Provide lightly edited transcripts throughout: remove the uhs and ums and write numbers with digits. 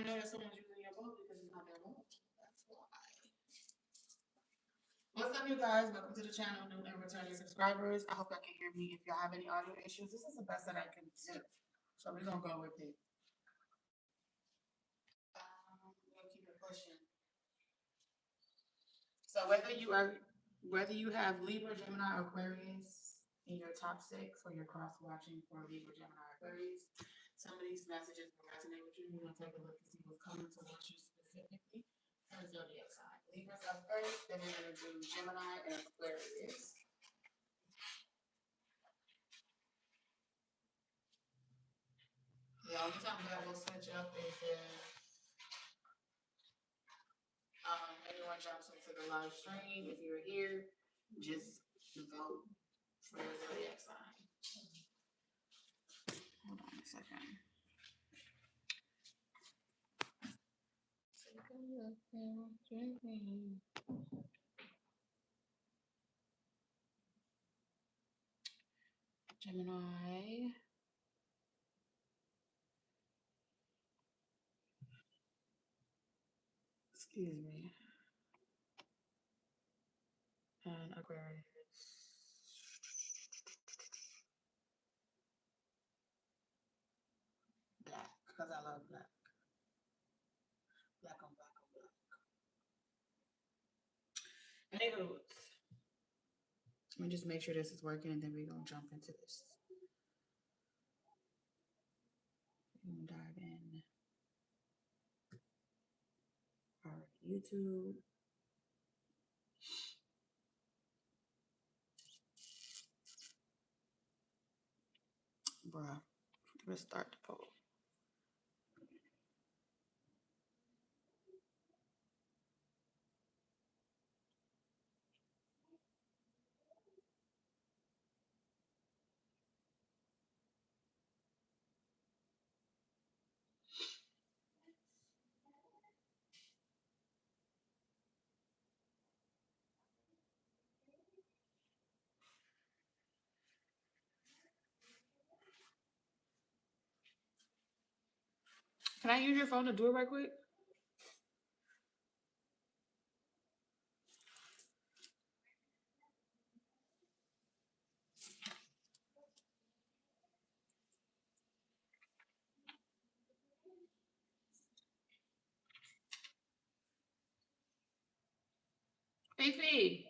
even know that someone's using your boat because it's not their boat. That's why. What's up, you guys? Welcome to the channel, new and returning subscribers. I hope y'all can hear me. If y'all have any audio issues, this is the best that I can do. So we're gonna go with it. We'll keep it pushing. So whether you have Libra, Gemini, or Aquarius in your top 6, or you're cross watching for Libra, Gemini, Aquarius, some of these messages will resonate with you. We're gonna take a look and see what's coming towards you specifically. Her zodiac sign. Libra's up first, then we're gonna do Gemini and Aquarius. The only time that will switch up is if anyone jumps into the live stream. If you're here, just vote for your zodiac sign. Hold on a second. Gemini. Excuse me. And Aquarius. Black, because I love black. Black on black on black. Anywho, let me just make sure this is working and then we're going to jump into this. We're going to dive in. Our YouTube. Bruh, let's start the poll. Can I use your phone to do it right quick? Fifi.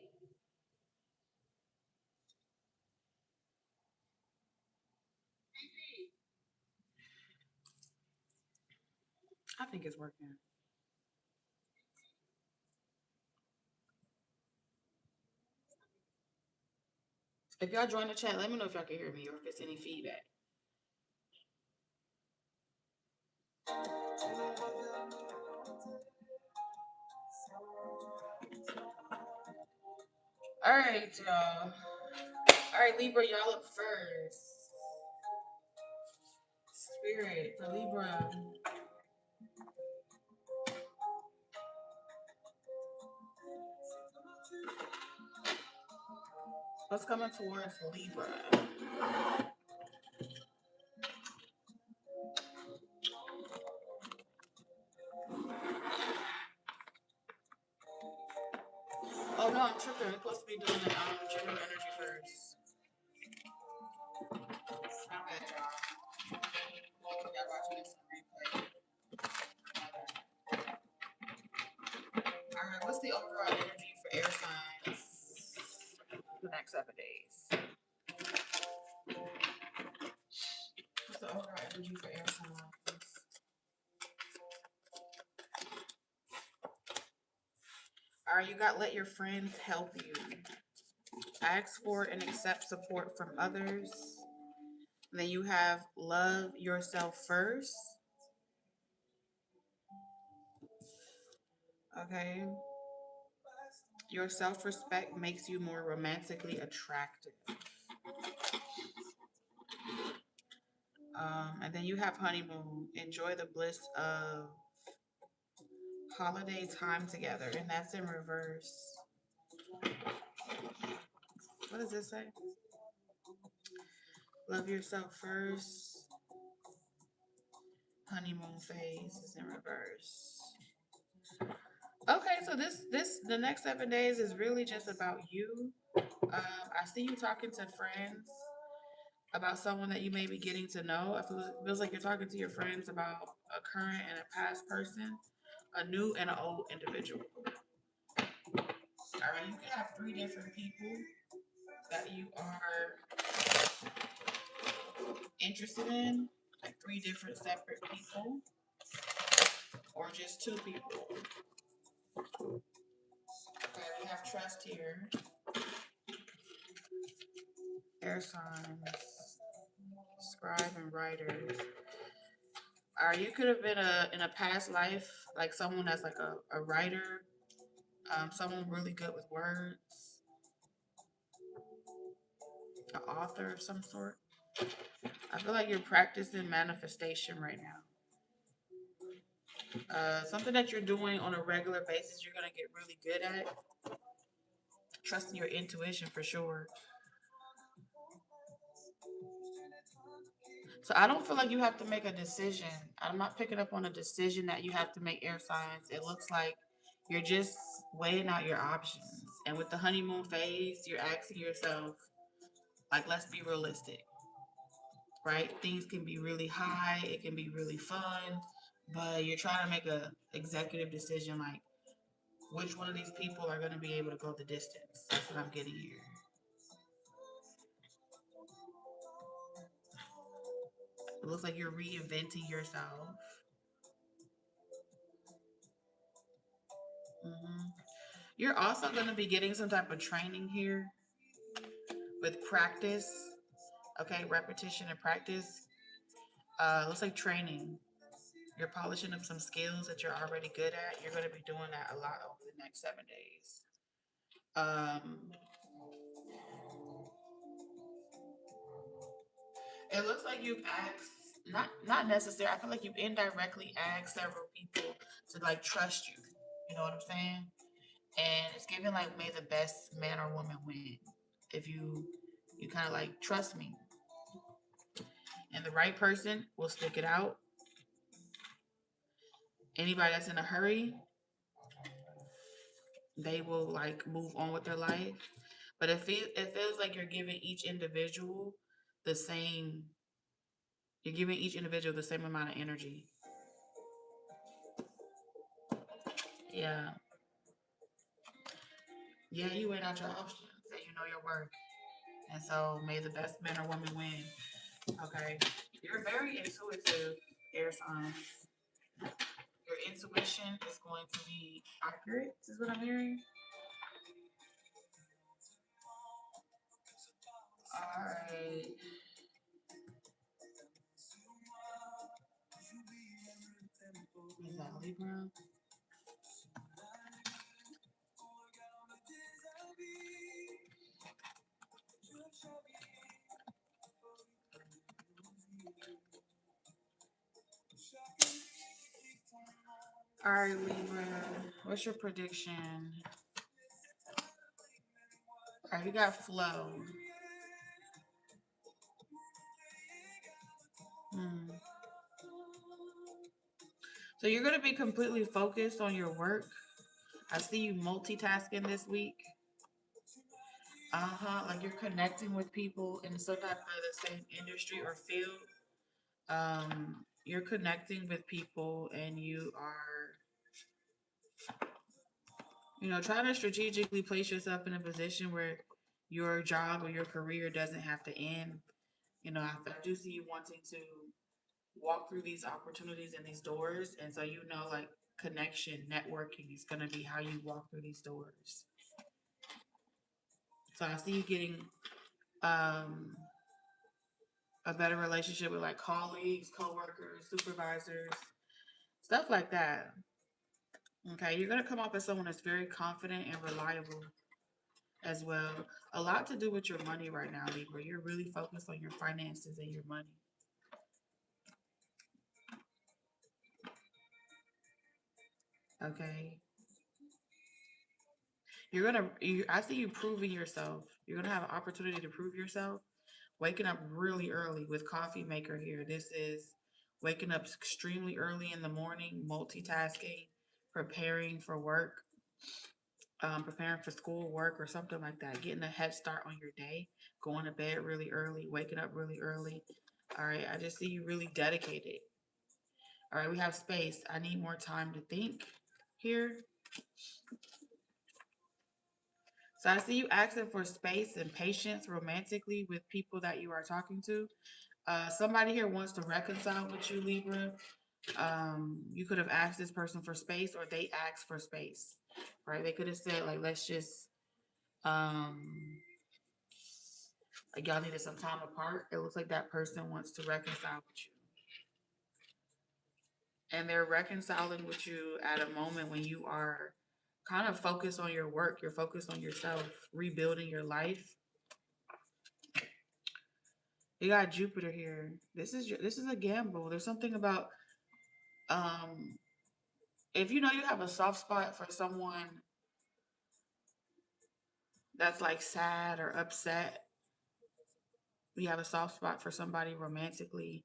I think it's working. If y'all join the chat, let me know if y'all can hear me or if it's any feedback. All right, y'all. All right, Libra, y'all up first. Spirit for Libra. What's coming towards Libra? Oh no, I'm tripping. We're supposed to be doing the general energy first. Not bad, y'all. Y'all watching this replay. Alright, what's the overall energy for air signs the next 7 days? What's the overall energy for air signs? Alright, you got let your friends help you. Ask for and accept support from others. Then you have love yourself first. Okay. Your self-respect makes you more romantically attractive. And then you have honeymoon. Enjoy the bliss of holiday time together. And that's in reverse. What does this say? Love yourself first. Honeymoon phase is in reverse. Okay, so the next 7 days is really just about you. I see you talking to friends about someone that you may be getting to know. It feels like you're talking to your friends about a current and a past person, a new and an old individual. All right, you can have three different people that you are interested in, like three different separate people, or just two people. Okay, we have trust here. Air signs, scribe and writers. You could have been in a past life, like someone that's like a writer, someone really good with words, an author of some sort. I feel like you're practicing manifestation right now. Something that you're doing on a regular basis, you're gonna get really good at. Trusting your intuition for sure. So I don't feel like you have to make a decision. I'm not picking up on a decision that you have to make, air signs. It looks like you're just weighing out your options. And with the honeymoon phase, you're asking yourself, like, let's be realistic, right? Things can be really high, it can be really fun, but you're trying to make a executive decision, like, which one of these people are going to be able to go the distance? That's what I'm getting here. It looks like you're reinventing yourself. Mm-hmm. You're also going to be getting some type of training here with practice. Okay, repetition and practice. Looks like training. You're polishing up some skills that you're already good at. You're going to be doing that a lot over the next 7 days. It looks like you've asked, not necessary. I feel like you've indirectly asked several people to like trust you. You know what I'm saying? And it's giving like may the best man or woman win. If you kind of like trust me, and the right person will stick it out. Anybody that's in a hurry, they will like move on with their life. But it feels like you're giving each individual the same. You're giving each individual the same amount of energy. Yeah, yeah. You weighed out your options, and you know your worth. And so, may the best man or woman win. Okay, you're very intuitive, air signs. Your intuition is going to be accurate. Is what I'm hearing. All right. Is that Libra? All right, Libra. What's your prediction? All right, you got flow. Hmm. So you're going to be completely focused on your work. I see you multitasking this week. Uh-huh. Like you're connecting with people in some type of the same industry or field. You're connecting with people and you are, trying to strategically place yourself in a position where your job or your career doesn't have to end. I do see you wanting to walk through these opportunities and these doors. And so, like connection, networking is going to be how you walk through these doors. So I see you getting um, a better relationship with like colleagues, coworkers, supervisors, stuff like that. Okay, you're going to come off as someone that's very confident and reliable as well. A lot to do with your money right now, Libra. You're really focused on your finances and your money. Okay. I see you proving yourself. You're gonna have an opportunity to prove yourself. Waking up really early with coffee maker here. This is waking up extremely early in the morning, multitasking, preparing for work, preparing for school, work, or something like that. Getting a head start on your day, going to bed really early, waking up really early. All right, I just see you really dedicated. All right, we have space. I need more time to think here. So I see you asking for space and patience romantically with people that you are talking to. Somebody here wants to reconcile with you, Libra. You could have asked this person for space, or they asked for space, right? They could have said, like, let's just, like, y'all needed some time apart. It looks like that person wants to reconcile with you. And they're reconciling with you at a moment when you are kind of focused on your work, you're focused on yourself, rebuilding your life. You got Jupiter here. This is a gamble. There's something about um if you know you have a soft spot for someone that's like sad or upset, you have a soft spot for somebody romantically.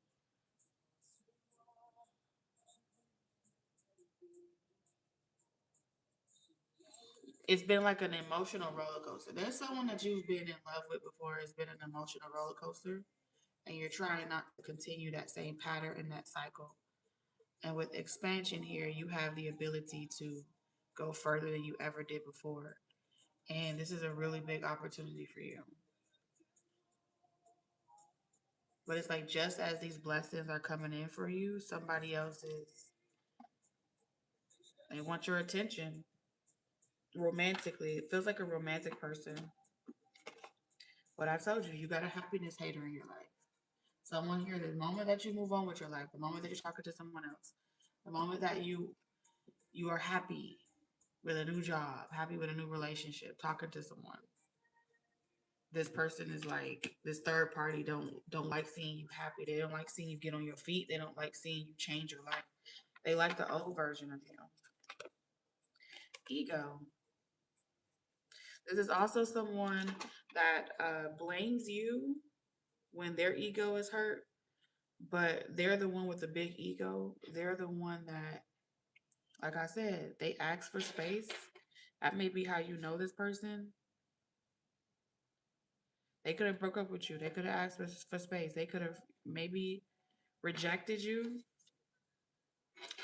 It's been like an emotional roller coaster. There's someone that you've been in love with before. It's been an emotional roller coaster, and you're trying not to continue that same pattern and that cycle. And with expansion here, you have the ability to go further than you ever did before. And this is a really big opportunity for you. But it's like just as these blessings are coming in for you, somebody else is, they want your attention romantically. It feels like a romantic person. But I told you, you got a happiness hater in your life. Someone here, the moment that you move on with your life, the moment that you're talking to someone else, the moment that you are happy with a new job, happy with a new relationship, talking to someone, this person is like, this third party don't like seeing you happy. They don't like seeing you get on your feet. They don't like seeing you change your life. They like the old version of you. Ego. This is also someone that blames you when their ego is hurt, but they're the one with the big ego. They're the one that, like I said, they ask for space. That may be how you know this person. They could have broke up with you. They could have asked for space. They could have maybe rejected you.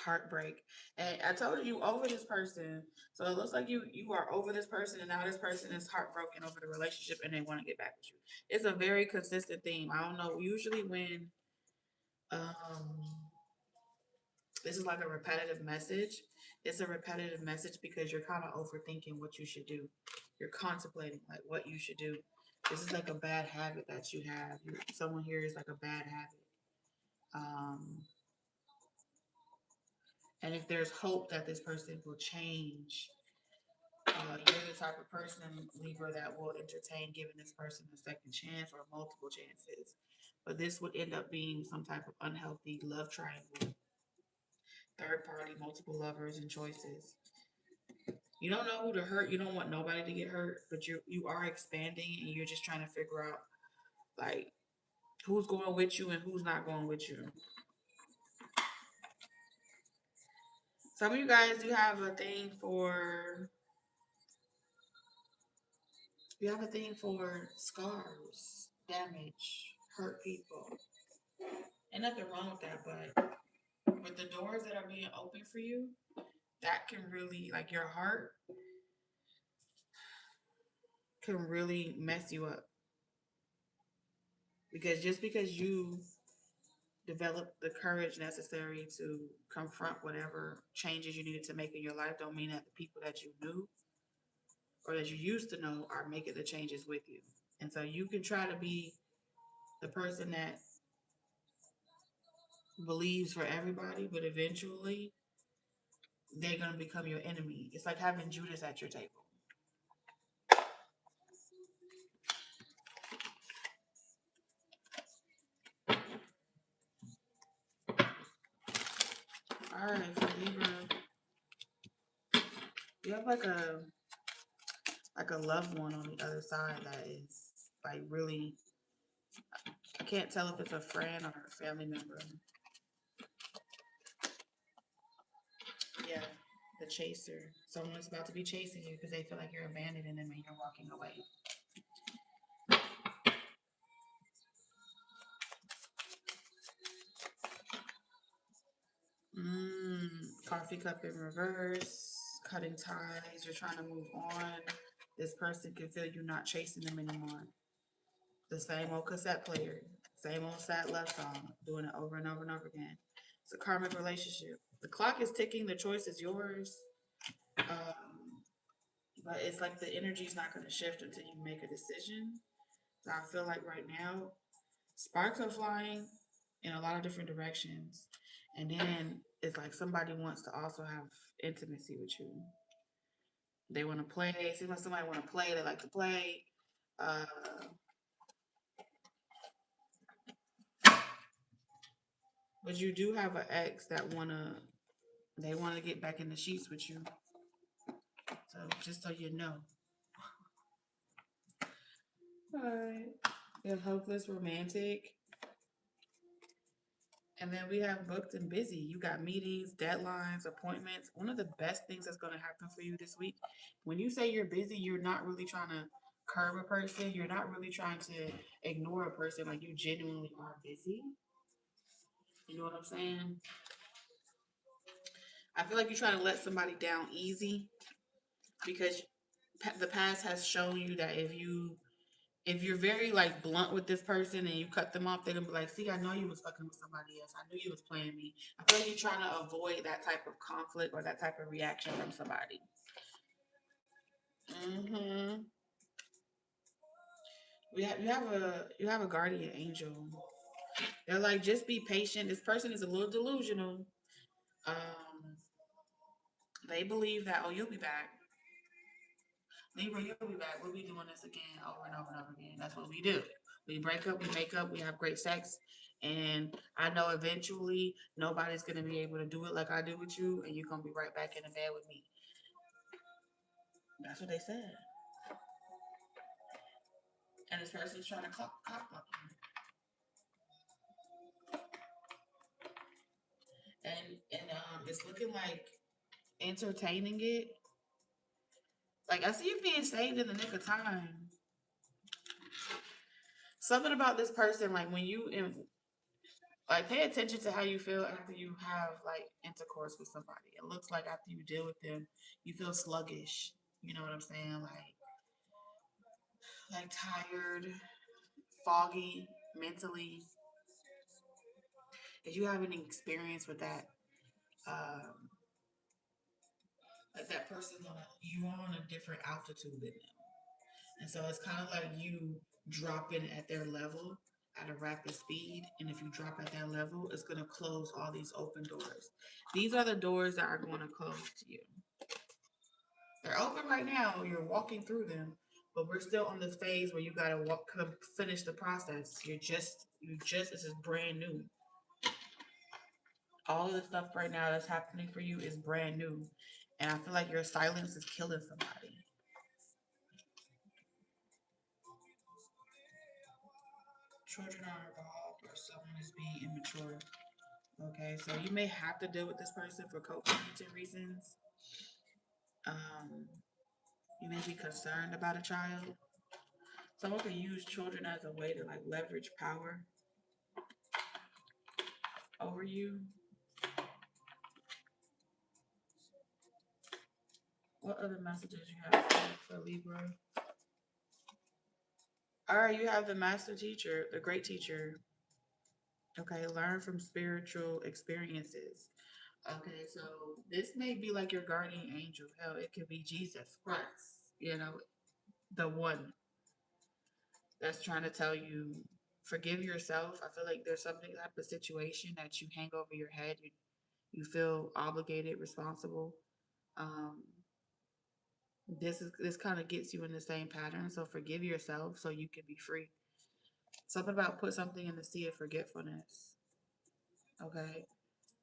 Heartbreak. And I told you over this person. So it looks like you are over this person, and now this person is heartbroken over the relationship and they want to get back with you. It's a very consistent theme. I don't know. Usually when um this is like a repetitive message. It's a repetitive message because you're kind of overthinking what you should do. You're contemplating like what you should do. This is like a bad habit that you have. Someone here is like a bad habit. Um, and if there's hope that this person will change, you're the type of person, Libra, that will entertain giving this person a second chance or multiple chances. But this would end up being some type of unhealthy love triangle, third party, multiple lovers and choices. You don't know who to hurt. You don't want nobody to get hurt, but you are expanding and you're just trying to figure out like who's going with you and who's not going with you. Some of you guys, you have a thing for scars, damage, hurt people. Ain't nothing wrong with that, but with the doors that are being open for you, that can really, like, your heart can really mess you up. Because just because you develop the courage necessary to confront whatever changes you needed to make in your life, don't mean that the people that you knew or that you used to know are making the changes with you. And so you can try to be the person that believes for everybody, but eventually they're going to become your enemy. It's like having Judas at your table. All right, so Libra, you have like a loved one on the other side that is like really, I can't tell if it's a friend or a family member. The chaser. Someone is about to be chasing you because they feel like you're abandoning them and you're walking away. Coffee cup in reverse. Cutting ties. You're trying to move on. This person can feel you not chasing them anymore. The same old cassette player. Same old sad love song. Doing it over and over and over again. It's a karmic relationship. The clock is ticking. The choice is yours. Um, but it's like the energy's not going to shift until you make a decision. So I feel like right now, sparks are flying in a lot of different directions. And then it's like somebody wants to also have intimacy with you. They want to play. It seems like somebody want to play. They like to play. Uh, but you do have an ex that they want to get back in the sheets with you. So just so you know. All right. You're hopeless romantic. And then we have booked and busy. You got meetings, deadlines, appointments. One of the best things that's going to happen for you this week, when you say you're busy, you're not really trying to curb a person. You're not really trying to ignore a person. Like you genuinely are busy. You know what I'm saying? I feel like you're trying to let somebody down easy because the past has shown you that if you're very like blunt with this person and you cut them off, they're gonna be like, "See, I know you was fucking with somebody else. I knew you was playing me." I feel like you're trying to avoid that type of conflict or that type of reaction from somebody. hmm you have a guardian angel. They're like, just be patient. This person is a little delusional. Um, they believe that you'll be back. Libra, you'll be back. We'll be doing this again over and over and over again. That's what we do. We break up, we make up, we have great sex. And I know eventually nobody's going to be able to do it like I do with you, and you're going to be right back in the bed with me. That's what they said. And this person's trying to cock block you. And it's looking like entertaining it. Like, I see you being saved in the nick of time. Something about this person, like, like, pay attention to how you feel after you have like intercourse with somebody. It looks like after you deal with them, you feel sluggish. You know what I'm saying? Like tired, foggy, mentally. If you have any experience with that, um, like that person's you are on a different altitude than them, and so it's kind of like you dropping at their level at a rapid speed. And if you drop at that level, it's going to close all these open doors. These are the doors that are going to close to you. They're open right now. You're walking through them, but we're still on this phase where you gotta finish the process. This is brand new. All of the stuff right now that's happening for you is brand new, and I feel like your silence is killing somebody. Children are involved, or someone is being immature. Okay, so you may have to deal with this person for co-parenting reasons. Um, you may be concerned about a child. Someone could use children as a way to like leverage power over you. What other messages you have for Libra? All right, you have the master teacher, the great teacher. Okay, learn from spiritual experiences. Okay, so this may be like your guardian angel. Hell, it could be Jesus Christ, the one that's trying to tell you, forgive yourself. I feel like there's something type of situation that you hang over your head. You feel obligated, responsible. Um, this kind of gets you in the same pattern. So forgive yourself so you can be free. Something about put something in the sea of forgetfulness. Okay.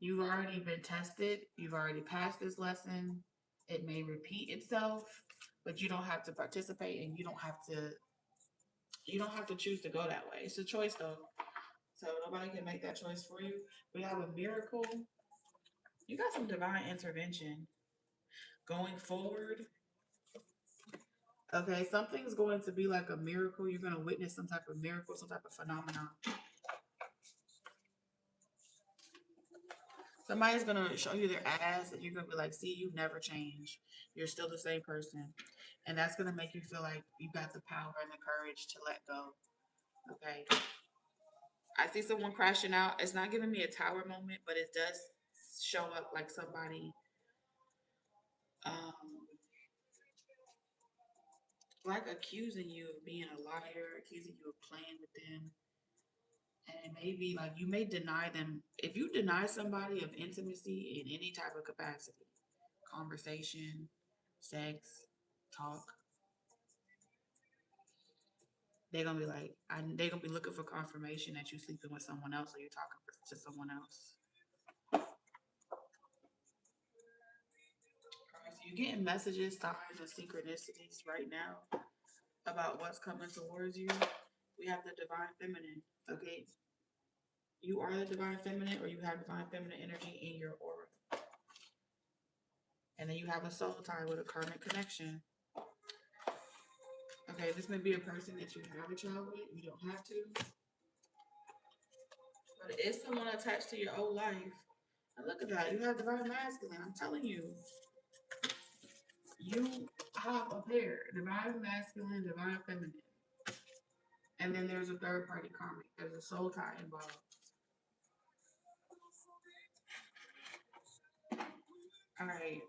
You've already been tested. You've already passed this lesson. It may repeat itself, but you don't have to participate and you don't have to choose to go that way. It's a choice though. So nobody can make that choice for you. We have a miracle. You got some divine intervention. going forward, okay, something's going to be like a miracle. You're going to witness some type of miracle, some type of phenomenon. Somebody's going to show you their ass and you're going to be like, see, you've never changed. You're still the same person. And that's going to make you feel like you got the power and the courage to let go. Okay. I see someone crashing out. It's not giving me a tower moment, but it does show up like somebody um, like accusing you of being a liar, accusing you of playing with them. And it may be like you may deny them. If you deny somebody of intimacy in any type of capacity, conversation, sex, talk, they're gonna be like, they're gonna be looking for confirmation that you're sleeping with someone else or you're talking to someone else. All right, so you're getting messages, signs, and synchronicities right now about what's coming towards you. We have the divine feminine. Okay, you are the divine feminine, or you have divine feminine energy in your aura, and then you have a soul tie with a karmic connection. Okay, this may be a person that you have a child with. You don't have to, but it is someone attached to your old life. And look at that, you have divine masculine. I'm telling you, you have a pair: divine masculine, divine feminine, and then there's a third party karmic. There's a soul tie involved. All right.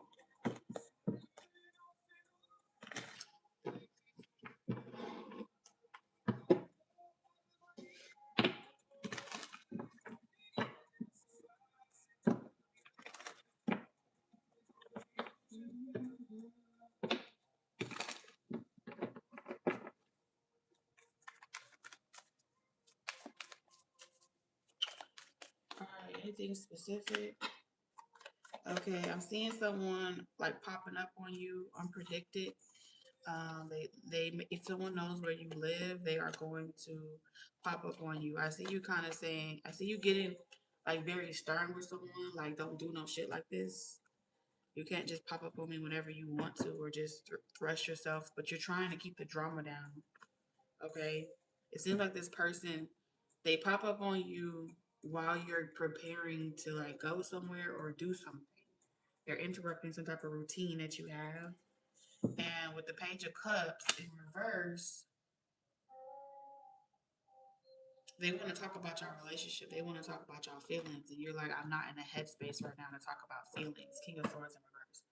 All right. Anything specific? Okay, I'm seeing someone like popping up on you unpredicted. If someone knows where you live, they are going to pop up on you. I see you kind of saying, I see you getting like very stern with someone, like don't do no shit like this. You can't just pop up on me whenever you want to, or just thrust yourself. But you're trying to keep the drama down. Okay, it seems like this person, they pop up on you while you're preparing to like go somewhere or do something. They're interrupting some type of routine that you have. And with the Page of Cups in reverse, they want to talk about your relationship. They want to talk about your feelings. And you're like, I'm not in a headspace right now to talk about feelings. King of Swords in reverse.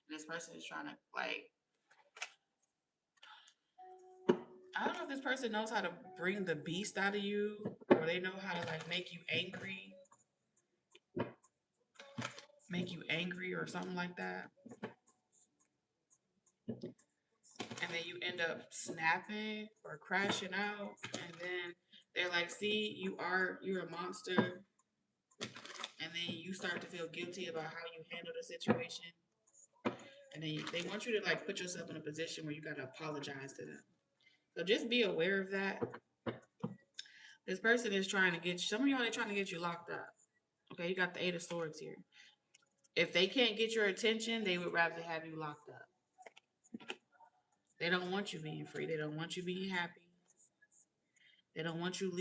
And this person is trying to, like, I don't know if this person knows how to bring the beast out of you or they know how to, like, make you angry or something like that. And then you end up snapping or crashing out. And then they're like, see, you're a monster. And then you start to feel guilty about how you handle the situation. And then they want you to like put yourself in a position where you got to apologize to them. So just be aware of that. This person is trying to get you, some of y'all, they're trying to get you locked up. Okay, you got the Eight of Swords here. If they can't get your attention, they would rather have you locked up. They don't want you being free. They don't want you being happy. They don't want you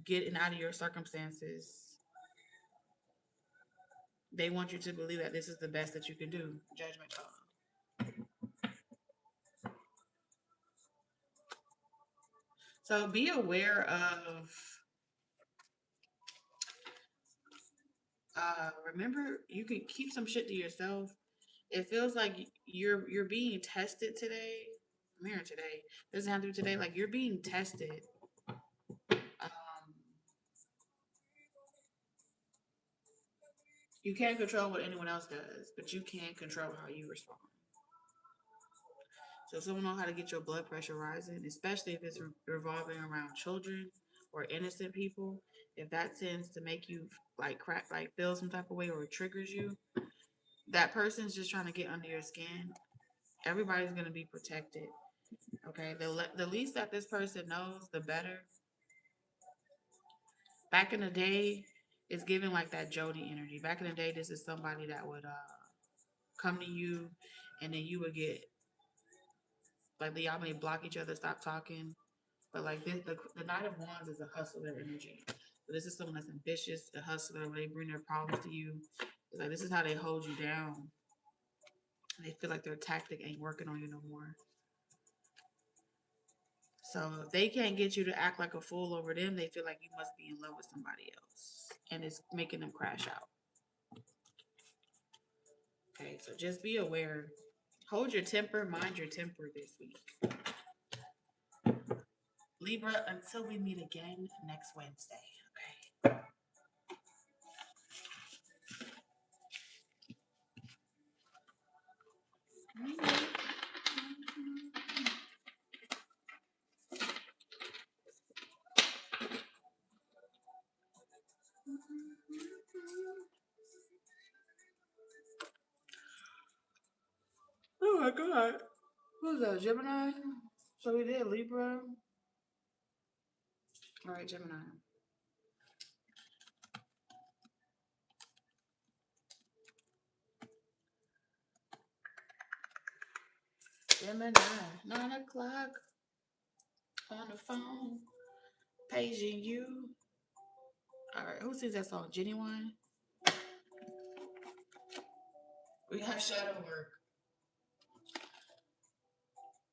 getting out of your circumstances. They want you to believe that this is the best that you can do. Judgment call. So be aware of. Remember, you can keep some shit to yourself. It feels like you're being tested today. I'm here today. Doesn't have to be today. Like you're being tested. You can't control what anyone else does, but you can control how you respond. So someone know how to get your blood pressure rising, especially if it's revolving around children or innocent people. If that tends to make you like crack, like feel some type of way or it triggers you, that person's just trying to get under your skin. Everybody's gonna be protected. Okay, the least that this person knows, the better. Back in the day, it's giving like that Jody energy. Back in the day, this is somebody that would come to you, and then you would get like y'all may block each other, stop talking. But like this, the Knight of Wands is a hustler energy. So this is someone that's ambitious, a hustler. When they bring their problems to you, it's like this is how they hold you down. They feel like their tactic ain't working on you no more. So if they can't get you to act like a fool over them, they feel like you must be in love with somebody else, and it's making them crash out. Okay, so just be aware. Hold your temper, mind your temper this week. Libra, until we meet again next Wednesday. Okay. Oh my God. Who's that? Gemini? So we did Libra. All right, Gemini. Gemini, 9 o'clock on the phone, paging you. All right, who sings that song? Genuine? We have shadow work.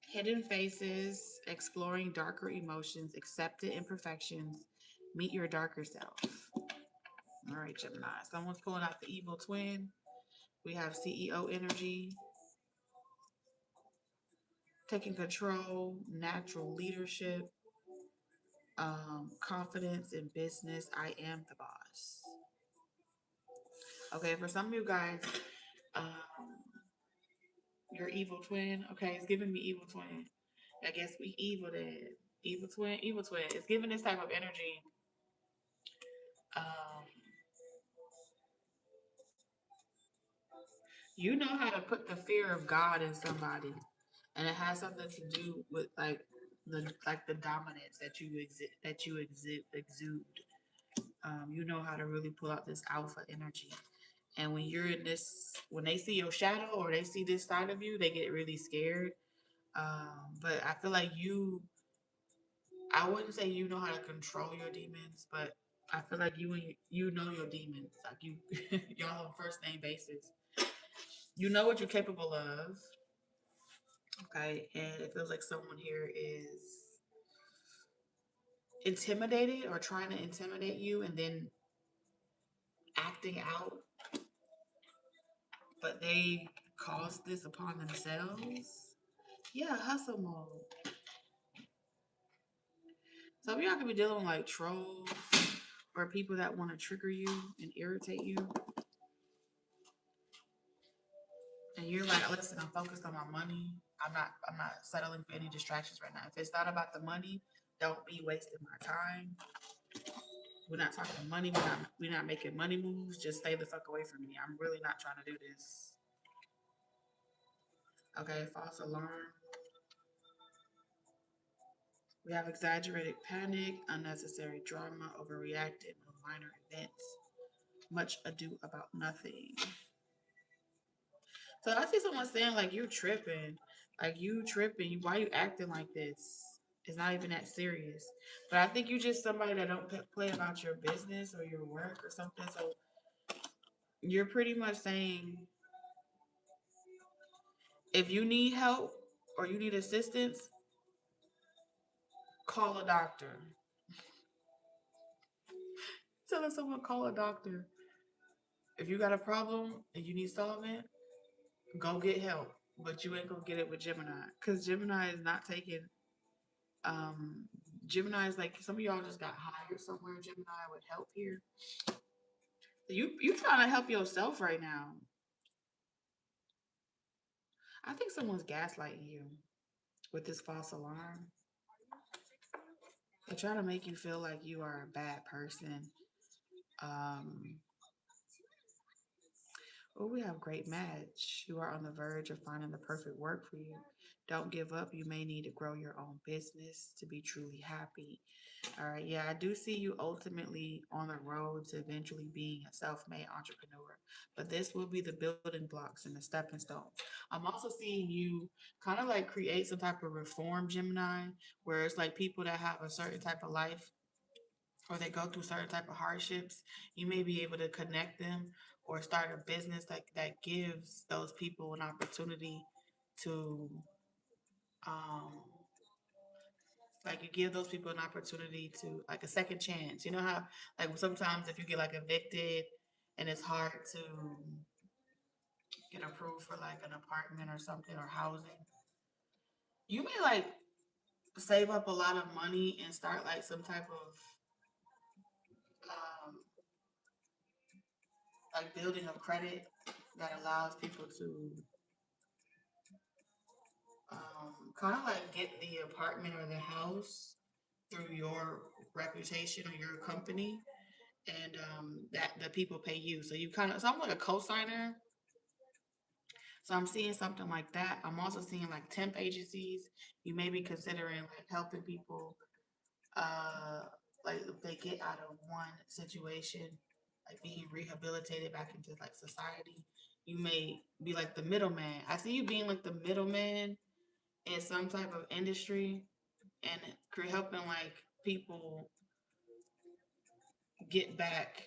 Hidden faces, exploring darker emotions, accepted imperfections, meet your darker self. All right, Gemini. Someone's pulling out the evil twin. We have CEO energy, taking control, natural leadership, confidence in business. I am the boss. Okay, for some of you guys, um, your evil twin. Okay, it's giving me evil twin. I guess we evil then. Evil twin, evil twin. It's giving this type of energy. Um, you know how to put the fear of God in somebody, and it has something to do with the dominance that you exude. You know how to really pull out this alpha energy. And when you're in this, when they see your shadow or they see this side of you, they get really scared. But I feel like I wouldn't say you know how to control your demons, but I feel like you know your demons. Like you, y'all on first name basis. You know what you're capable of. Okay. And it feels like someone here is intimidated or trying to intimidate you and then acting out, but they caused this upon themselves. Yeah, hustle mode. Some of y'all could be dealing with like trolls or people that want to trigger you and irritate you. And you're like, listen, I'm focused on my money. I'm not settling for any distractions right now. If it's not about the money, don't be wasting my time. We're not talking money. We're not making money moves. Just stay the fuck away from me. I'm really not trying to do this. Okay, false alarm. We have exaggerated panic, unnecessary drama, overreacting on minor events, much ado about nothing. So I see someone saying like you tripping, Why you acting like this? It's not even that serious. But I think you just somebody that don't play about your business or your work or something. So you're pretty much saying if you need help or you need assistance, call a doctor. Telling someone call a doctor. If you got a problem and you need solving, go get help. But you ain't gonna get it with Gemini. Because Gemini is not taking um Gemini is like some of y'all just got hired somewhere. Gemini with help here. You trying to help yourself right now. I think someone's gaslighting you with this false alarm. They're trying to make you feel like you are a bad person. Um, Oh, we have great match. You are on the verge of finding the perfect work for you. Don't give up. You may need to grow your own business to be truly happy. All right. Yeah, I do see you ultimately on the road to eventually being a self made entrepreneur. But this will be the building blocks and the stepping stones. I'm also seeing you kind of like create some type of reform, Gemini, where it's like people that have a certain type of life or they go through certain type of hardships, you may be able to connect them or start a business that gives those people an opportunity to um like you give those people an opportunity to like a second chance. You know how like sometimes if you get like evicted and it's hard to get approved for like an apartment or something or housing, you may like save up a lot of money and start like some type of um like building of credit that allows people to kind of like get the apartment or the house through your reputation or your company, and that the people pay you. So you kind of, so I'm like a co-signer. So I'm seeing something like that. I'm also seeing like temp agencies. You may be considering like helping people, uh, like if they get out of one situation, like being rehabilitated back into like society. You may be like the middleman. I see you being like the middleman in some type of industry and helping like people get back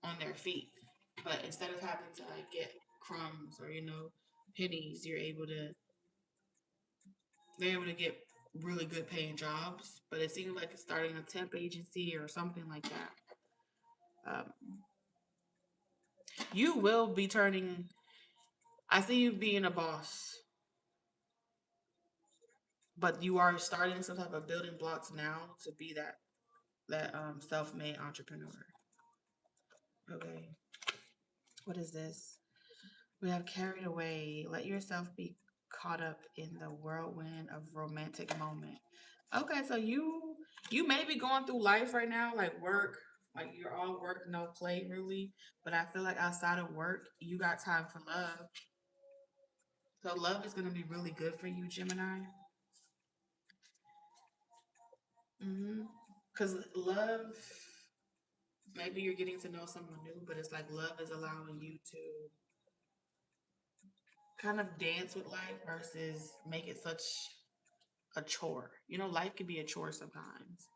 on their feet. But instead of having to like get crumbs or pennies, they're able to get really good paying jobs. But it seems like it's starting a temp agency or something like that. Um, you will be turning. I see you being a boss, but you are starting some type of building blocks now to be that self-made entrepreneur. Okay, what is this? We have carried away. Let yourself be caught up in the whirlwind of romantic moment. Okay, so you may be going through life right now, like work, like you're all work, no play really. But I feel like outside of work, you got time for love. So love is gonna be really good for you, Gemini. Cause love, maybe you're getting to know someone new, but it's like love is allowing you to kind of dance with life versus make it such a chore. Life can be a chore sometimes.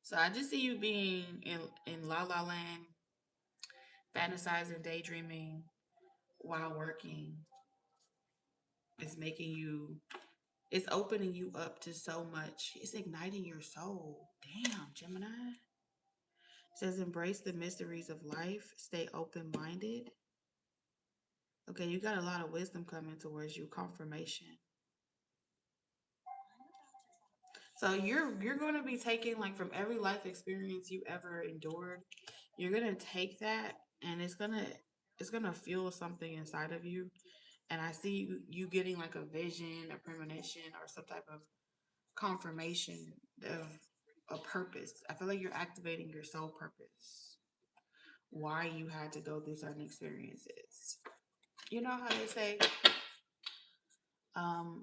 So I just see you being in La La Land, fantasizing, daydreaming while working. It's making you. It's opening you up to so much. It's igniting your soul. Damn, Gemini. It says embrace the mysteries of life. Stay open minded. Okay, you got a lot of wisdom coming towards you. Confirmation. So you're going to be taking like from every life experience you ever endured, you're going to take that and it's going to fuel something inside of you. And I see you getting like a vision, a premonition or some type of confirmation of a purpose. I feel like you're activating your soul purpose. Why you had to go through certain experiences. You know how they say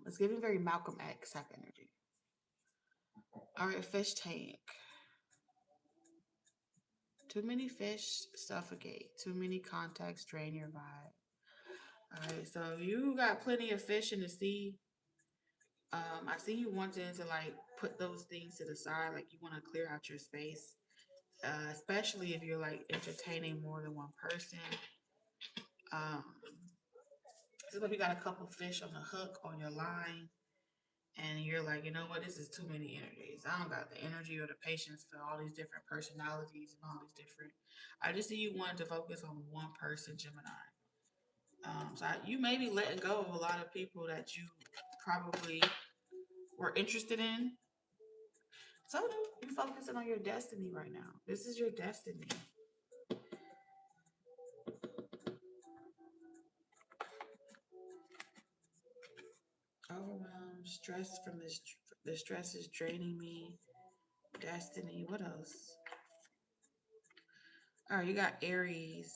it's giving very Malcolm X type energy. All right, fish tank. Too many fish suffocate. Too many contacts drain your vibe. All right, so you got plenty of fish in the sea. I see you wanting to like put those things to the side, like you want to clear out your space, especially if you're like entertaining more than one person. Um, it's like you got a couple fish on the hook on your line, and you're like, you know what, this is too many energies. I don't got the energy or the patience for all these different personalities and all these different. I just see you wanting to focus on one person, Gemini. You may be letting go of a lot of people that you probably were interested in. So you're focusing on your destiny right now. This is your destiny. Overwhelmed, stress from this. The stress is draining me. Destiny. What else? All right, you got Aries.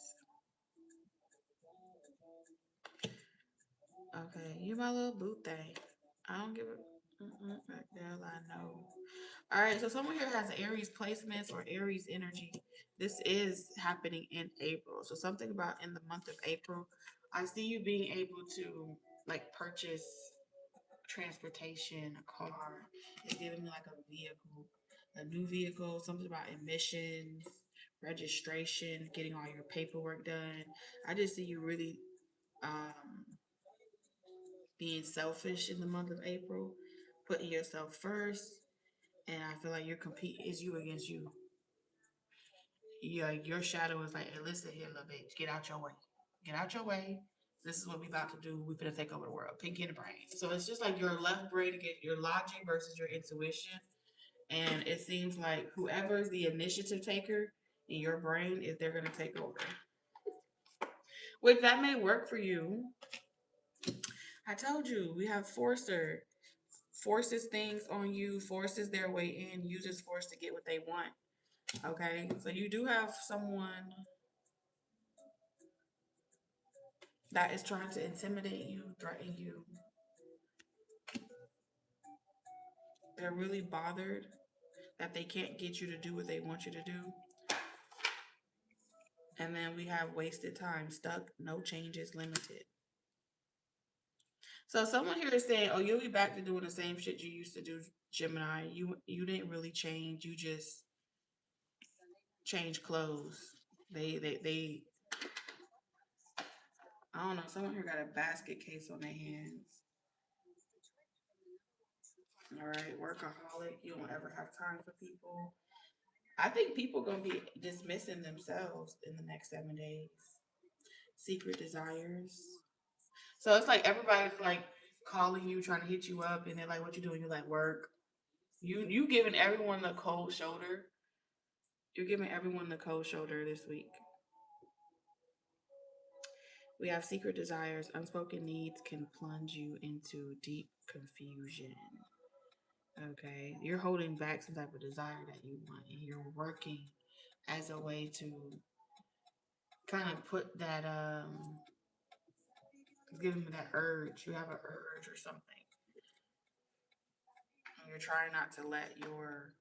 Okay, you my little boo thing. I don't give a fuck the hell I know. All right, so someone here has Aries placements or Aries energy. This is happening in April. So something about in the month of April, I see you being able to like purchase transportation, a car. It's giving me like a vehicle, a new vehicle, something about emissions, registration, getting all your paperwork done. I just see you really um being selfish in the month of April, putting yourself first, and I feel like you're competing. It's you against you. Yeah, your shadow is like, hey, listen here, little bitch, get out your way, get out your way. This is what we about to do. We finna take over the world. Pinky in the brain. So it's just like your left brain against your logic versus your intuition, and it seems like whoever's the initiative taker in your brain is they're gonna take over. Which that may work for you. I told you we have Forcer. Forces things on you, forces their way in, uses force to get what they want. Okay, so you do have someone that is trying to intimidate you, threaten you. They're really bothered that they can't get you to do what they want you to do. And then we have wasted time, stuck, no changes, limited. So someone here is saying, "Oh, you'll be back to doing the same shit you used to do, Gemini. You didn't really change. You just changed clothes. They I don't know. Someone here got a basket case on their hands. All right, workaholic. You don't ever have time for people. I think people gonna be dismissing themselves in the next 7 days. Secret desires. So it's like everybody's like calling you, trying to hit you up, and they're like, "What you doing?" You're like, "Work." You giving everyone the cold shoulder. You're giving everyone the cold shoulder this week. We have secret desires. Unspoken needs can plunge you into deep confusion. Okay, you're holding back some type of desire that you want, and you're working as a way to kind of put that give me that urge. You have an urge or something, and you're trying not to let your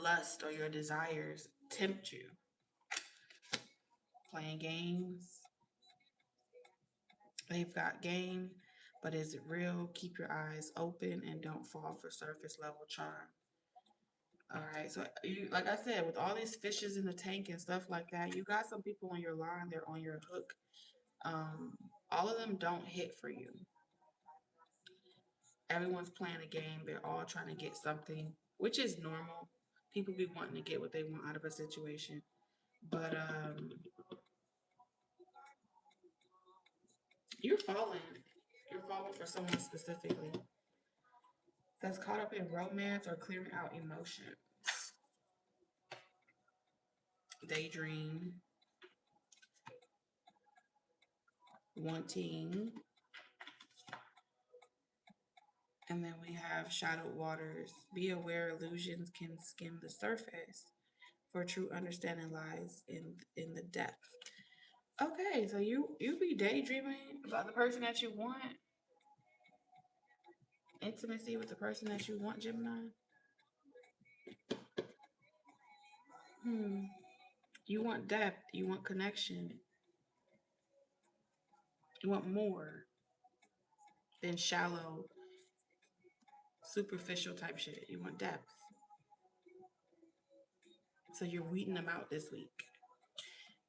lust or your desires tempt you. Playing games. They've got game, but is it real? Keep your eyes open and don't fall for surface level charm. All right, so you, like I said, with all these fishes in the tank and stuff like that, you got some people on your line. They're on your hook. All of them don't hit for you. Everyone's playing a game. They're all trying to get something, which is normal. People be wanting to get what they want out of a situation, but you're falling. You're falling for someone specifically that's caught up in romance or clearing out emotion. Daydream, wanting, and then we have shadowed waters. Be aware illusions can skim the surface, for true understanding lies in the depth. Okay, so you be daydreaming about the person that you want, intimacy with the person that you want, Gemini. You want depth, you want connection, you want more than shallow, superficial type shit. You want depth. So you're weeding them out this week.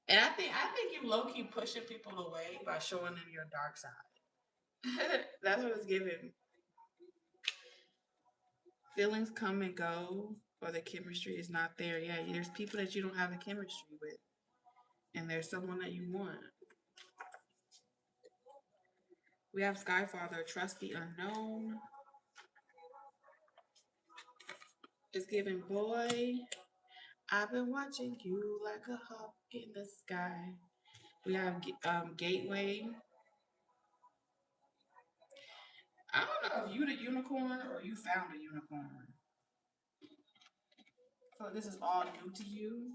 And I think you low key pushing people away by showing them your dark side. That's what it's giving. Feelings come and go, or the chemistry is not there. Yeah, there's people that you don't have a chemistry with, and there's someone that you want. We have Skyfather, trust the unknown. It's giving boy. I've been watching you like a hawk in the sky. We have Gateway. I don't know if you the unicorn or you found a unicorn. So this is all new to you.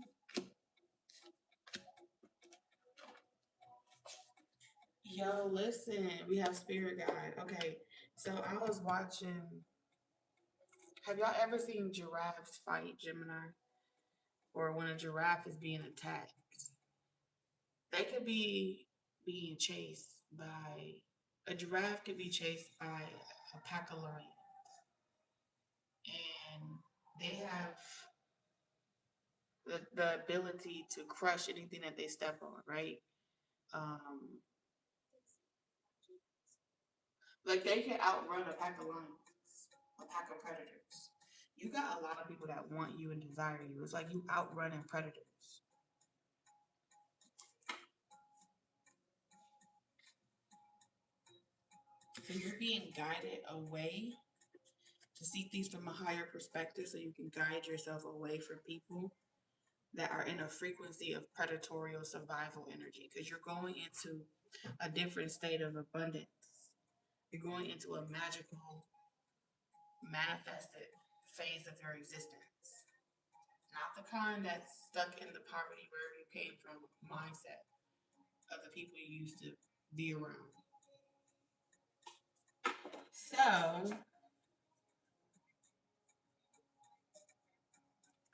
Yo, listen, we have spirit guide. Okay, so I was watching. Have y'all ever seen giraffes fight, Gemini? Or when a giraffe is being attacked, they could be being chased by a giraffe could be chased by a pack of lions, and they have the ability to crush anything that they step on, right? Um, like they can outrun a pack of lions, a pack of predators. You got a lot of people that want you and desire you. It's like you outrunning predators. So you're being guided away to see things from a higher perspective so you can guide yourself away from people that are in a frequency of predatory survival energy because you're going into a different state of abundance. You're going into a magical, manifested phase of your existence. Not the kind that's stuck in the poverty where you came from mindset of the people you used to be around. So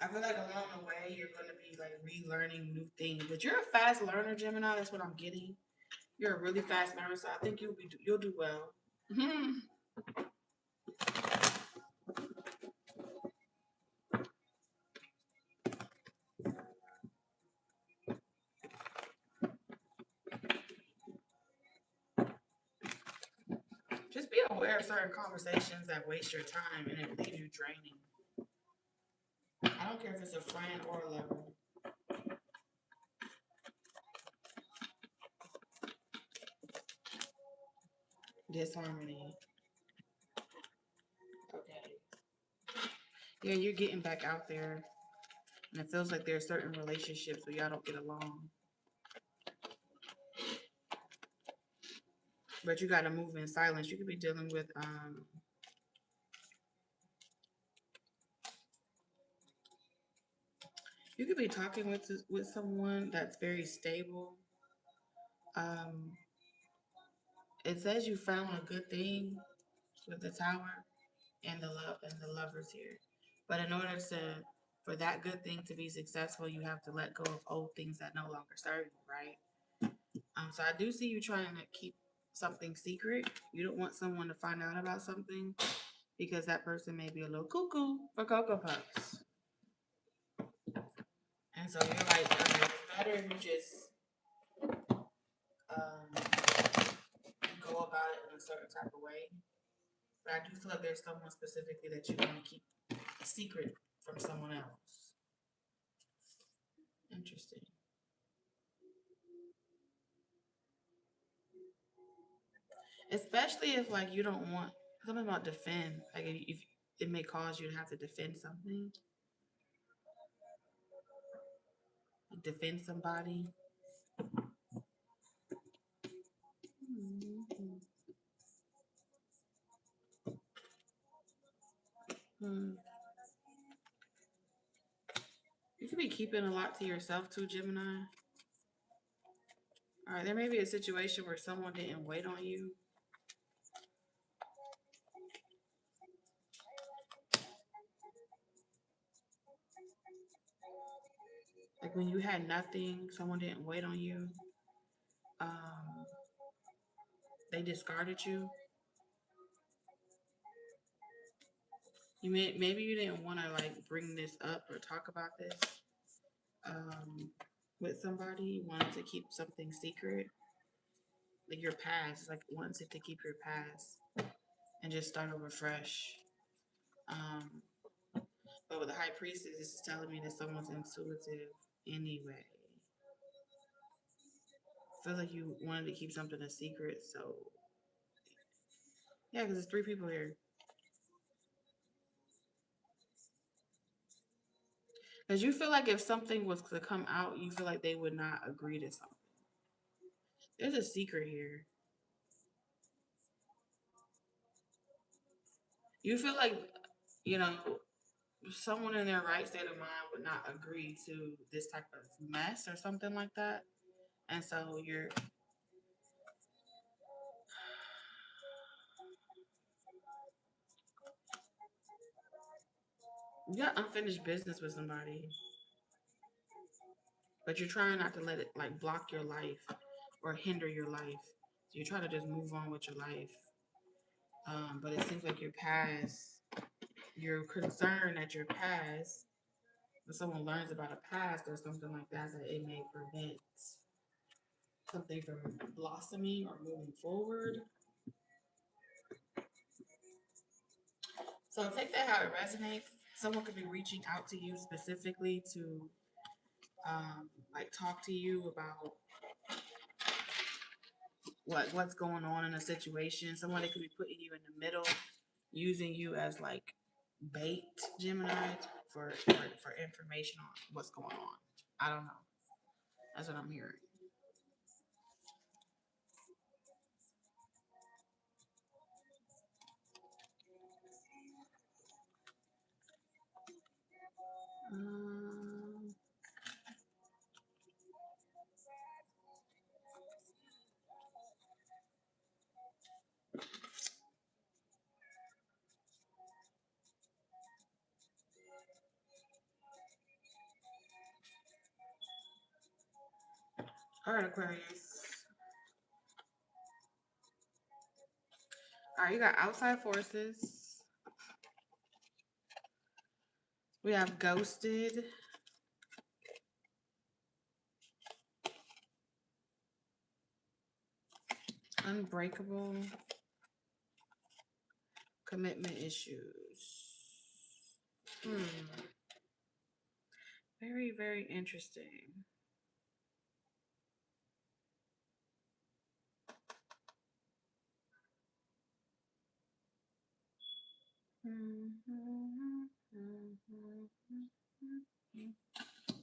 I feel like along the way you're going to be like relearning new things. But you're a fast learner, Gemini. That's what I'm getting. You're a really fast learner, so I think you'll do well. Just be aware of certain conversations that waste your time and it leaves you draining. I don't care if it's a friend or a lover. Disharmony. Okay. Yeah, you're getting back out there. And it feels like there are certain relationships where y'all don't get along. But you gotta move in silence. You could be dealing with you could be talking with someone that's very stable. Um it says you found a good thing with the tower and the lovers here. But in order to for that good thing to be successful, you have to let go of old things that no longer serve you, right? So I do see you trying to keep something secret. You don't want someone to find out about something because that person may be a little cuckoo for Cocoa Puffs. And so you're like, okay, it's better if you just go about it in a certain type of way. But I do feel like there's someone specifically that you want to keep a secret from someone else. Interesting. Especially if like you don't want something about defend. Like if it may cause you to have to defend something, like defend somebody. Mm-hmm. Hmm. You could be keeping a lot to yourself too, Gemini. All right, there may be a situation where someone didn't wait on you. Like when you had nothing, someone didn't wait on you. Um, they discarded you. Maybe you didn't want to like bring this up or talk about this um, with somebody. You wanted to keep something secret, like your past, like wanted to keep your past and just start over fresh. Um, but with the high priestess, this is telling me that someone's intuitive anyway. Feels like you wanted to keep something a secret, so yeah, because there's three people here. Because you feel like if something was to come out, you feel like they would not agree to something. There's a secret here. You feel like, you know, someone in their right state of mind would not agree to this type of mess or something like that. And so you're You got unfinished business with somebody, but you're trying not to let it like block your life or hinder your life. So you're trying to just move on with your life. But it seems like your past, you're concerned that your past, when someone learns about a past or something like that, that it may prevent something from blossoming or moving forward. So take that how it resonates. Someone could be reaching out to you specifically to like talk to you about what's going on in a situation. Someone that could be putting you in the middle, using you as like bait, Gemini, for information on what's going on. I don't know. That's what I'm hearing. Um, all right, Aquarius. All right, you got outside forces. We have ghosted, unbreakable, commitment issues. Hmm. Very, very interesting.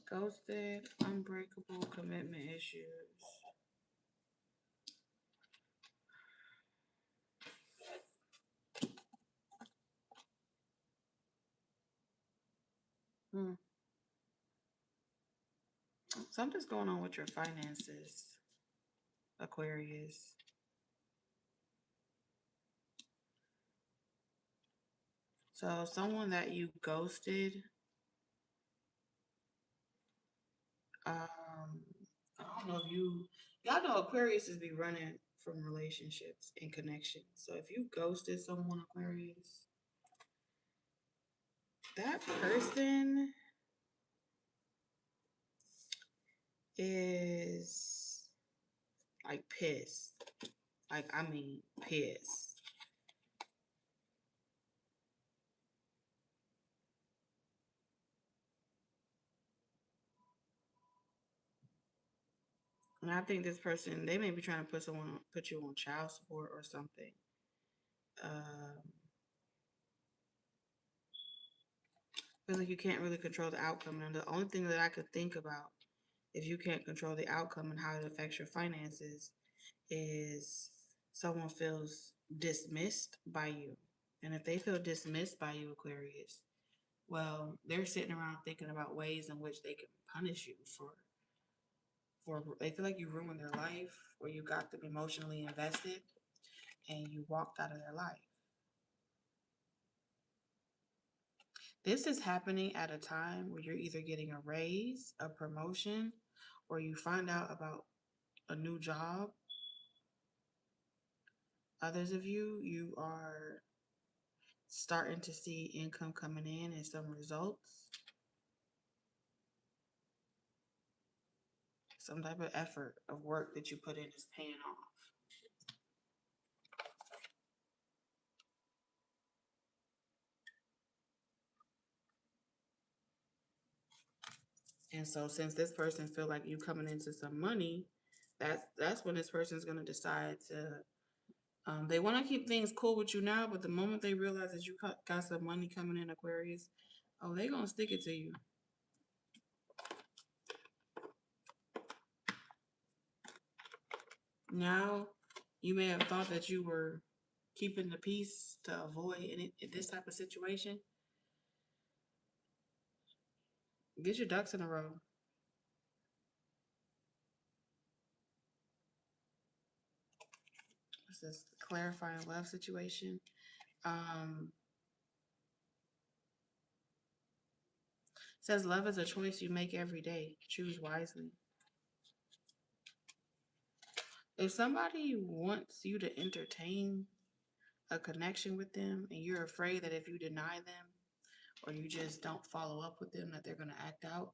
Ghosted, unbreakable, commitment issues. Hmm. Something's going on with your finances, Aquarius. So someone that you ghosted, um, I don't know if y'all know Aquarius is be running from relationships and connections. So if you ghosted someone, Aquarius, that person is like pissed. Like, I mean, pissed. And I think this person, they may be trying to put you on child support or something. Um, feel like you can't really control the outcome. And the only thing that I could think about, if you can't control the outcome and how it affects your finances, is someone feels dismissed by you. And if they feel dismissed by you, Aquarius, well, they're sitting around thinking about ways in which they can punish you for they feel like you ruined their life or you got them emotionally invested and you walked out of their life. This is happening at a time where you're either getting a raise, a promotion, or you find out about a new job. Others of you, you are starting to see income coming in and some results. Some type of effort of work that you put in is paying off. And so since this person feel like you coming into some money, that's when this person's gonna decide to they want to keep things cool with you now, but the moment they realize that you got some money coming in, Aquarius, oh, they gonna stick it to you. Now, you may have thought that you were keeping the peace to avoid this type of situation. Get your ducks in a row. This is clarifying love situation. Um, says love is a choice you make every day. Choose wisely. If somebody wants you to entertain a connection with them and you're afraid that if you deny them or you just don't follow up with them that they're going to act out,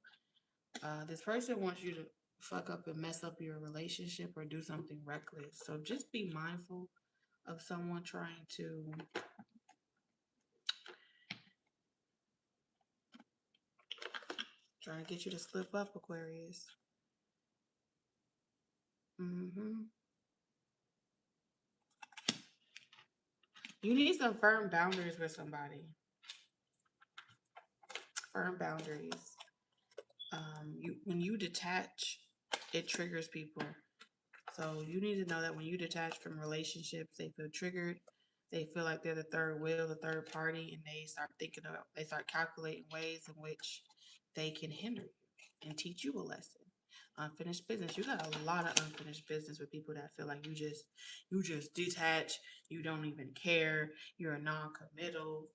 this person wants you to fuck up and mess up your relationship or do something reckless. So just be mindful of someone trying to get you to slip up, Aquarius. You need some firm boundaries with somebody. Firm boundaries. When you detach, it triggers people. So you need to know that when you detach from relationships, they feel triggered. They feel like they're the third wheel, the third party, and they start calculating ways in which they can hinder you and teach you a lesson. Unfinished business. You got a lot of unfinished business with people that feel like you just detach. You don't even care. You're a non-committal.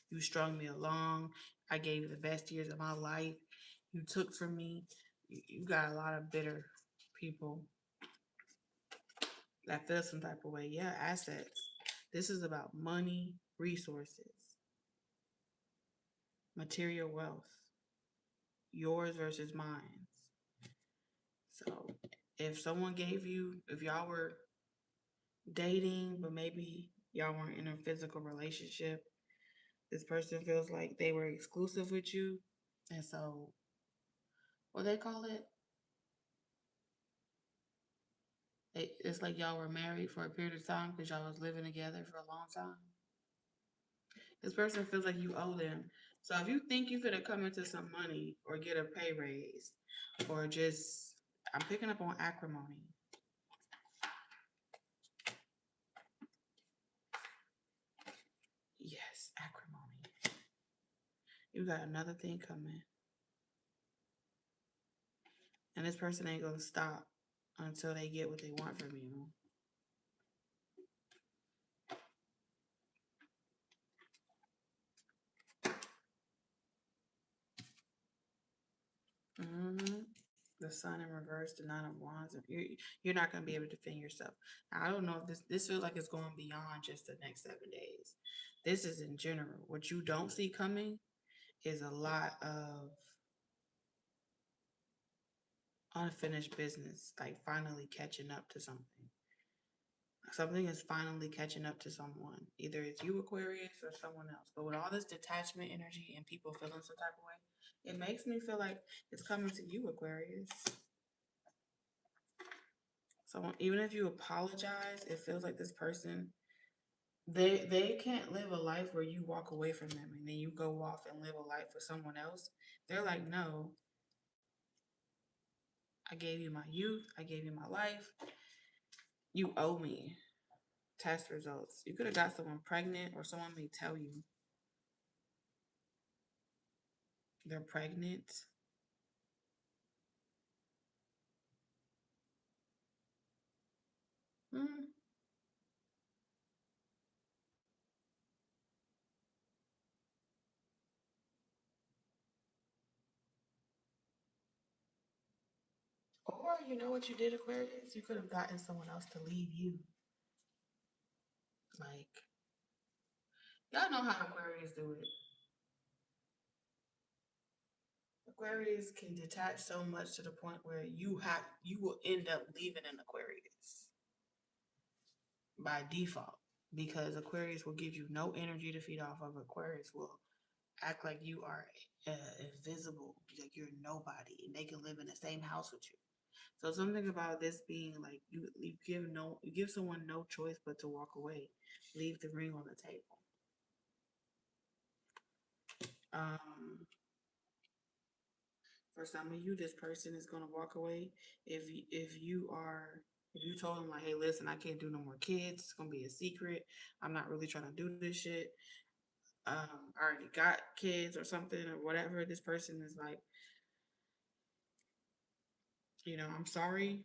You strung me along. I gave you the best years of my life. You took from me. You got a lot of bitter people that feel some type of way. Yeah, assets. This is about money, resources, material wealth, yours versus mine. So if y'all were dating, but maybe y'all weren't in a physical relationship, this person feels like they were exclusive with you. And so, what they call it? It's like y'all were married for a period of time because y'all was living together for a long time. This person feels like you owe them. So if you think you're gonna come into some money or get a pay raise or just, I'm picking up on acrimony. Yes, acrimony. You got another thing coming. And this person ain't gonna stop until they get what they want from you. The Sun in reverse, the Nine of Wands. You're not going to be able to defend yourself. Now, I don't know if this feels like it's going beyond just the next 7 days. This is in general. What you don't see coming is a lot of unfinished business, like finally catching up to something. Something is finally catching up to someone. Either it's you, Aquarius, or someone else. But with all this detachment energy and people feeling some type of way, it makes me feel like it's coming to you, Aquarius. So even if you apologize, it feels like this person, they can't live a life where you walk away from them and then you go off and live a life for someone else. They're like, no, I gave you my youth, I gave you my life. You owe me. Test results. You could have got someone pregnant, or someone may tell you they're pregnant. Hmm. Or you know what you did, Aquarius? You could have gotten someone else to leave you. Like, y'all know how Aquarius do it. Aquarius can detach so much to the point where you will end up leaving an Aquarius by default, because Aquarius will give you no energy to feed off of. Aquarius will act like you are invisible, like you're nobody, and they can live in the same house with you. So something about this being like you give someone no choice but to walk away, leave the ring on the table. Um, for some of you, this person is gonna walk away if you told them like, hey, listen, I can't do no more kids. It's gonna be a secret. I'm not really trying to do this shit. I already got kids or something or whatever. This person is like, I'm sorry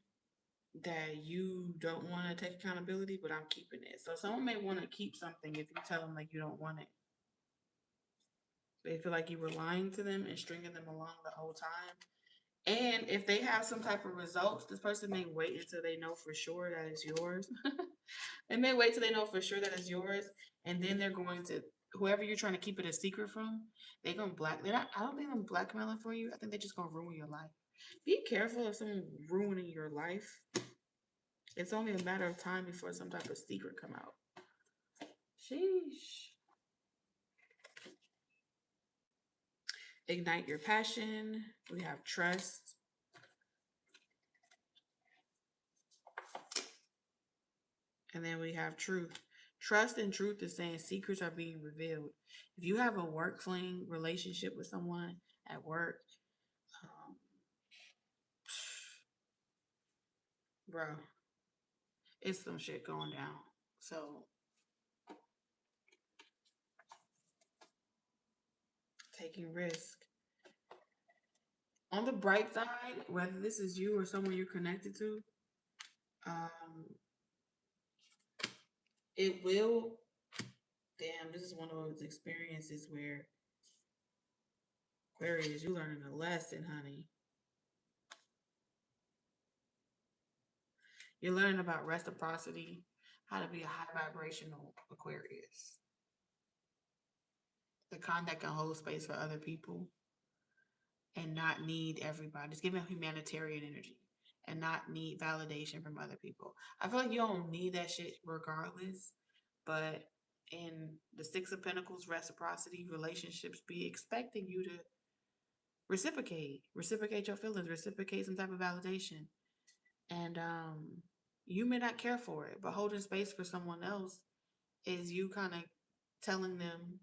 that you don't want to take accountability, but I'm keeping it. So someone may want to keep something if you tell them like you don't want it. They feel like you were lying to them and stringing them along the whole time. And if they have some type of results, this person may wait until they know for sure that it's yours. They may wait till they know for sure that it's yours, and then they're going to whoever you're trying to keep it a secret from. They're gonna black. They're not. I don't think they're blackmailing for you. I think they're just gonna ruin your life. Be careful of someone ruining your life. It's only a matter of time before some type of secret come out. Sheesh. Ignite your passion. We have trust. And then we have truth. Trust and truth is saying secrets are being revealed. If you have a work fling relationship with someone at work, um, bro, it's some shit going down. So taking risk. On the bright side, whether this is you or someone you're connected to, um, it will. Damn, this is one of those experiences where Aquarius, you learning a lesson, honey. You're learning about reciprocity, how to be a high vibrational Aquarius, the kind that can hold space for other people and not need everybody. Just giving humanitarian energy and not need validation from other people. I feel like you don't need that shit regardless, but in the Six of Pentacles, reciprocity, relationships be expecting you to reciprocate your feelings, reciprocate some type of validation. And you may not care for it, but holding space for someone else is you kind of telling them,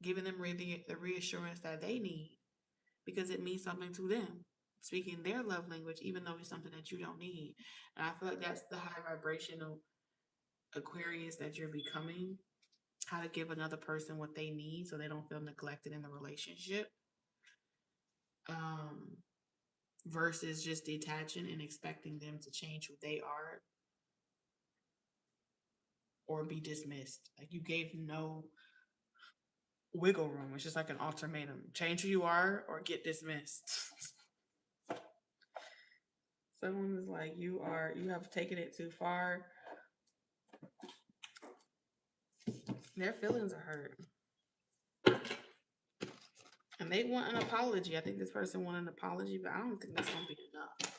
giving them the reassurance that they need because it means something to them. Speaking their love language, even though it's something that you don't need. And I feel like that's the high vibrational Aquarius that you're becoming. How to give another person what they need so they don't feel neglected in the relationship. Um, versus just detaching and expecting them to change who they are or be dismissed. Like you gave no wiggle room. It's just like an ultimatum. Change who you are or get dismissed. Someone is like, you have taken it too far. Their feelings are hurt. And they want an apology. I think this person want an apology, but I don't think that's gonna be enough.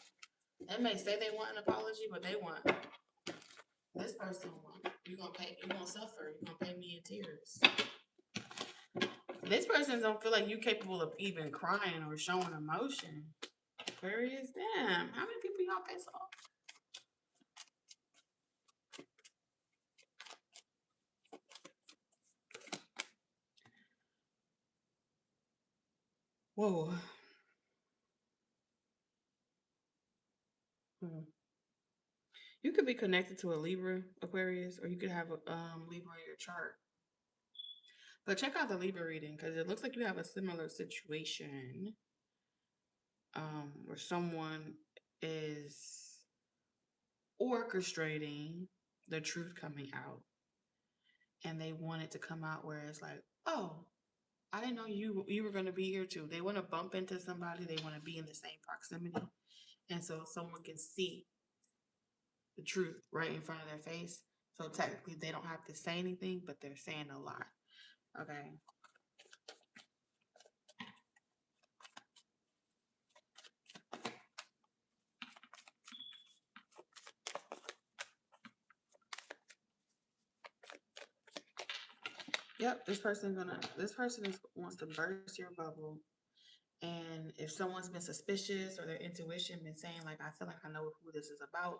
They may say they want an apology, but they want this person want. You're gonna suffer. You're gonna pay me in tears. This person don't feel like you're capable of even crying or showing emotion. Aquarius, damn. How many people y'all piss off? Whoa. You could be connected to a Libra, Aquarius, or you could have a Libra in your chart. But check out the Libra reading because it looks like you have a similar situation where someone is orchestrating the truth coming out, and they want it to come out where it's like, oh, I didn't know you were going to be here too. They want to bump into somebody. They want to be in the same proximity, and so someone can see the truth right in front of their face. So technically, they don't have to say anything, but they're saying a lot. Okay. Yep, this person wants to burst your bubble. And if someone's been suspicious or their intuition been saying like, I feel like I know who this is about,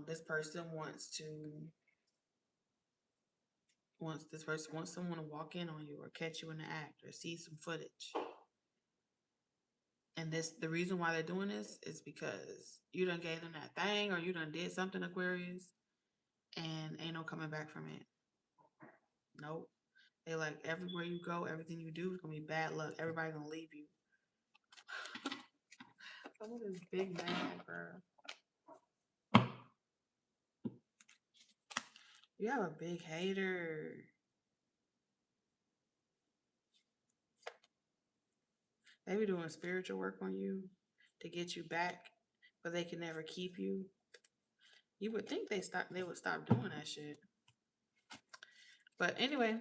this person wants someone to walk in on you or catch you in the act or see some footage. And the reason why they're doing this is because you done gave them that thing or you done did something, Aquarius, and ain't no coming back from it. Nope. They like everywhere you go, everything you do is gonna be bad luck. Everybody gonna leave you. Someone is big mad, bro. You have a big hater. They be doing spiritual work on you to get you back, but they can never keep you. You would think they would stop doing that shit. But anyway,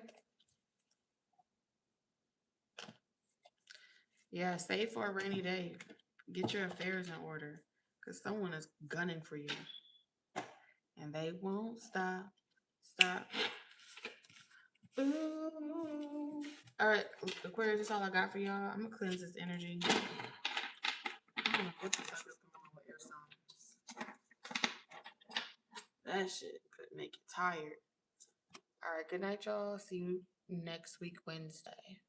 yeah, save for a rainy day. Get your affairs in order, because someone is gunning for you. And they won't stop. Stop. Ooh. All right, Aquarius, that's all I got for y'all. I'm going to cleanse this energy. I don't know what the fuck is going on with air signs. That shit could make you tired. All right, good night, y'all. See you next week, Wednesday.